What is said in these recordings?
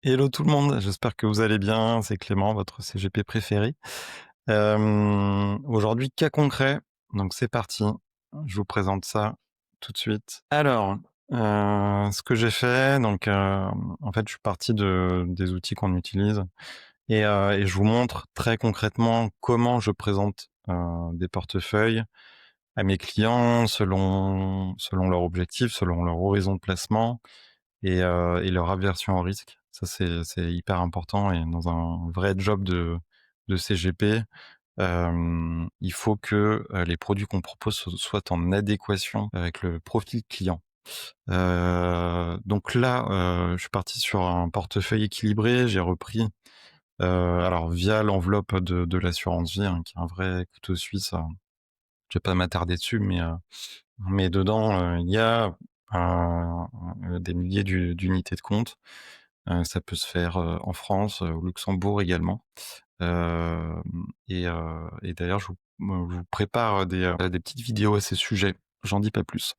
Hello tout le monde, j'espère que vous allez bien. C'est Clément, votre CGP préféré. Aujourd'hui, cas concret, donc c'est parti. Je vous présente ça tout de suite. Alors, ce que j'ai fait, donc en fait, je suis parti des outils qu'on utilise et je vous montre très concrètement comment je présente des portefeuilles à mes clients selon leur objectif, selon leur horizon de placement et leur aversion au risque. Ça, c'est hyper important et dans un vrai job de CGP, il faut que les produits qu'on propose soient en adéquation avec le profil client. Donc là, je suis parti sur un portefeuille équilibré. J'ai repris, alors via l'enveloppe de l'assurance vie, hein, qui est un vrai couteau suisse. Je vais pas m'attarder dessus, mais dedans, il y a des milliers d'unités de compte. Ça peut se faire, en France, au Luxembourg également. Hem et d'ailleurs je vous prépare des petites vidéos à ces sujets. J'en dis pas plus.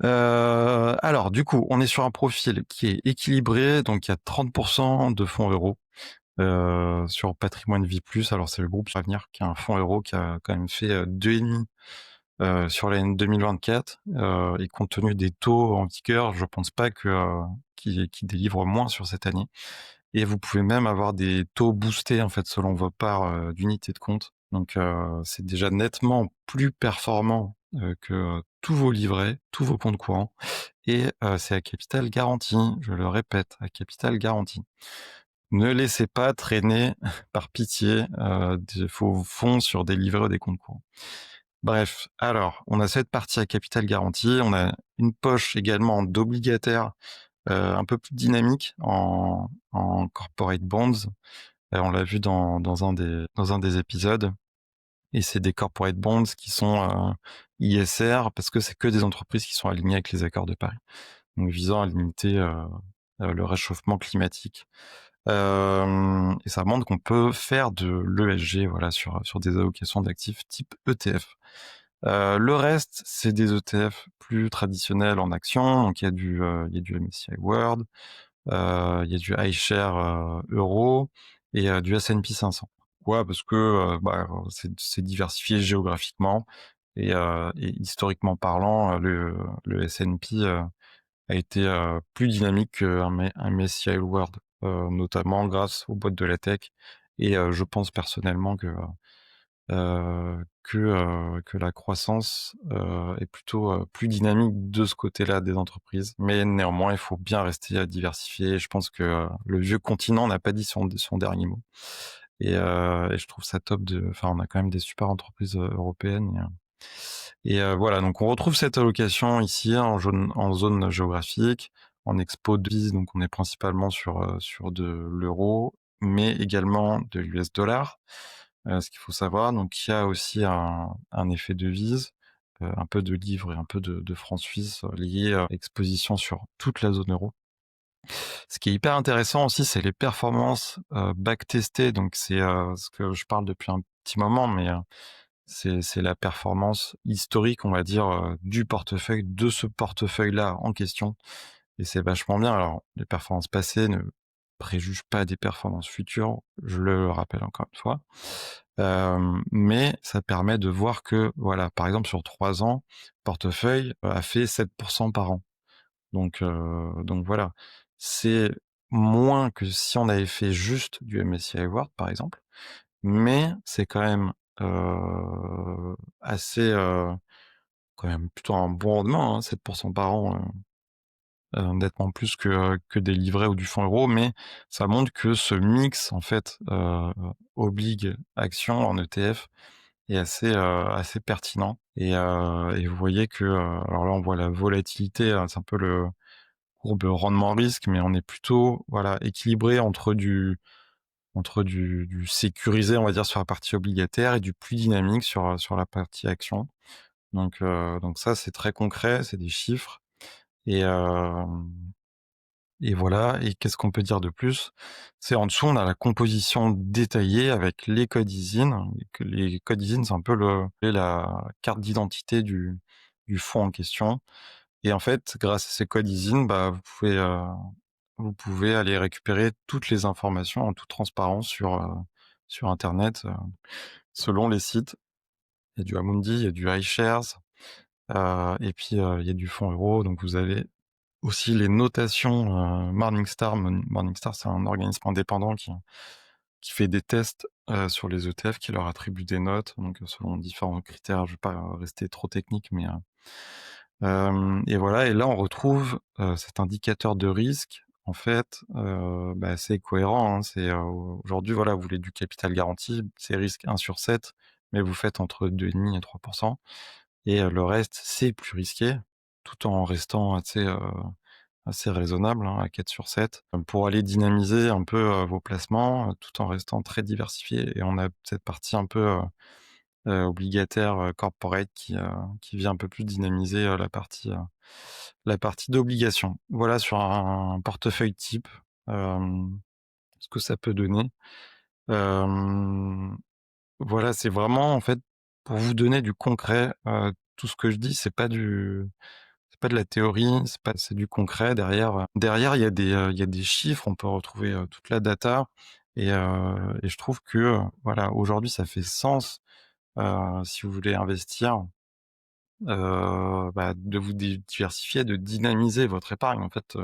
Alors du coup, on est sur un profil qui est équilibré, donc il y a 30 de fonds euros, sur Patrimoine Vie Plus. Alors c'est le groupe Avenir qui a un fonds euro qui a quand même fait, 2,5 sur l'année 2024, et compte tenu des taux en vigueur, je pense pas que, qu'ils délivrent moins sur cette année et vous pouvez même avoir des taux boostés, en fait, selon vos parts, d'unités de compte. Donc c'est déjà nettement plus performant, que, tous vos livrets, tous vos comptes courants et c'est à capital garanti. Je le répète, à capital garanti. Ne laissez pas traîner, par pitié, de vos fonds sur des livrets ou des comptes courants. Bref, alors, on a cette partie à capital garanti, on a une poche également d'obligataires, un peu plus dynamique en corporate bonds. On l'a vu dans un des épisodes et c'est des corporate bonds qui sont, ISR parce que c'est que des entreprises qui sont alignées avec les accords de Paris, donc visant à limiter, le réchauffement climatique. Et ça montre qu'on peut faire de l'ESG, voilà, sur des allocations d'actifs type ETF. Le reste, c'est des ETF plus traditionnels en actions. Donc il y a du MSCI World, il y a du iShare Euro et du S&P 500. Ouais, parce que c'est diversifié géographiquement et historiquement parlant, le S&P a été plus dynamique qu'un MSCI World, notamment grâce aux boîtes de la tech. Et je pense personnellement que la croissance est plutôt plus dynamique de ce côté-là des entreprises. Mais néanmoins, il faut bien rester diversifié. Je pense que le vieux continent n'a pas dit son dernier mot. Et je trouve ça top enfin, on a quand même des super entreprises européennes. Voilà, donc on retrouve cette allocation ici en zone géographique, en expo devise, donc on est principalement sur de l'euro, mais également de l'US dollar. Ce qu'il faut savoir, donc il y a aussi un effet devise, un peu de livres et un peu de francs suisses liés à l'exposition sur toute la zone euro. Ce qui est hyper intéressant aussi, c'est les performances backtestées. Donc c'est ce que je parle depuis un petit moment, mais c'est la performance historique, on va dire, du portefeuille, de ce portefeuille-là en question. Et c'est vachement bien. Alors, les performances passées ne préjugent pas des performances futures, je le rappelle encore une fois. Mais ça permet de voir que, voilà, par exemple, sur 3 ans, le portefeuille a fait 7% par an. Donc voilà, c'est moins que si on avait fait juste du MSCI World, par exemple, mais c'est quand même assez, quand même plutôt un bon rendement, hein, 7% par an, nettement plus que des livrets ou du fonds euro, mais ça montre que ce mix, en fait, oblige action en ETF est assez pertinent et vous voyez que, alors là, on voit la volatilité, hein, c'est un peu le courbe rendement-risque, mais on est plutôt, voilà, équilibré entre du sécurisé, on va dire, sur la partie obligataire et du plus dynamique sur la partie action. Donc ça, c'est très concret, c'est des chiffres et hem et voilà. Et qu'est-ce qu'on peut dire de plus? C'est en dessous, on a la composition détaillée avec les codes ISIN. Les codes ISIN, c'est un peu la carte d'identité du fonds en question. Et en fait, grâce à ces codes ISIN, vous pouvez vous pouvez aller récupérer toutes les informations en toute transparence sur internet, selon les sites. Il y a du Amundi, il y a du iShares, et puis, il y a du fonds euro, donc vous avez aussi les notations, Morningstar. Morningstar, c'est un organisme indépendant qui fait des tests, sur les ETF, qui leur attribue des notes, donc selon différents critères. Je vais pas rester trop technique, mais et voilà, et là, on retrouve, cet indicateur de risque. En fait, bah, c'est cohérent, hein. C'est, aujourd'hui, voilà, vous voulez du capital garanti, c'est risque 1/7, mais vous faites entre 2,5 et 3, et le reste, c'est plus risqué, tout en restant assez raisonnable, hein, à 4/7, pour aller dynamiser un peu, vos placements, tout en restant très diversifié. Et on a cette partie un peu, obligataire, corporate qui vient un peu plus dynamiser, la partie d'obligation. Voilà sur un portefeuille type, ce que ça peut donner. Hem, voilà, c'est vraiment, en fait, pour vous donner du concret. Tout ce que je dis, c'est pas de la théorie, c'est du concret derrière. Derrière, il y a des chiffres, on peut retrouver, toute la data, et je trouve que, voilà, aujourd'hui, ça fait sens, si vous voulez investir, bah, de vous diversifier, de dynamiser votre épargne. En fait,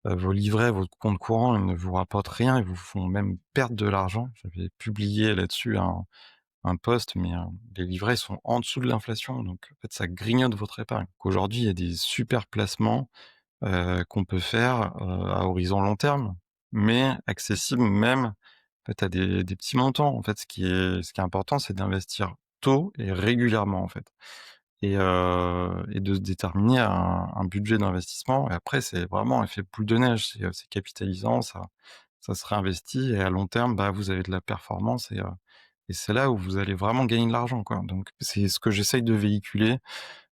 vos livrets, votre compte courant, ils ne vous rapportent rien, ils vous font même perdre de l'argent. J'avais publié là-dessus un post, mais les livrets sont en dessous de l'inflation, donc en fait, ça grignote votre épargne. Qu'aujourd'hui, il y a des super placements, qu'on peut faire, à horizon long terme, mais accessibles même, en fait, à des petits montants. En fait, ce qui est important, c'est d'investir tôt et régulièrement, en fait, et de se déterminer un budget d'investissement. Et après, c'est vraiment effet boule de neige, c'est capitalisant, ça se réinvestit, et à long terme, bah, vous avez de la performance, et c'est là où vous allez vraiment gagner de l'argent, quoi. Donc c'est ce que j'essaye de véhiculer,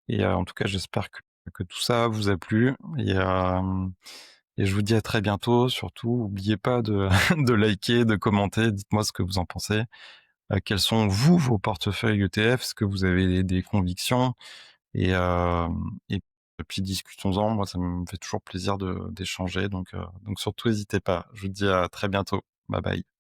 et en tout cas, j'espère que tout ça vous a plu, et je vous dis à très bientôt. Surtout, n'oubliez pas de de liker, de commenter. Dites-moi ce que vous en pensez. Quels sont, vous, vos portefeuilles ETF? Est-ce que vous avez des convictions? Et et puis discutons-en. Moi, ça me fait toujours plaisir de d'échanger, donc surtout n'hésitez pas. Je vous dis à très bientôt. Bye bye.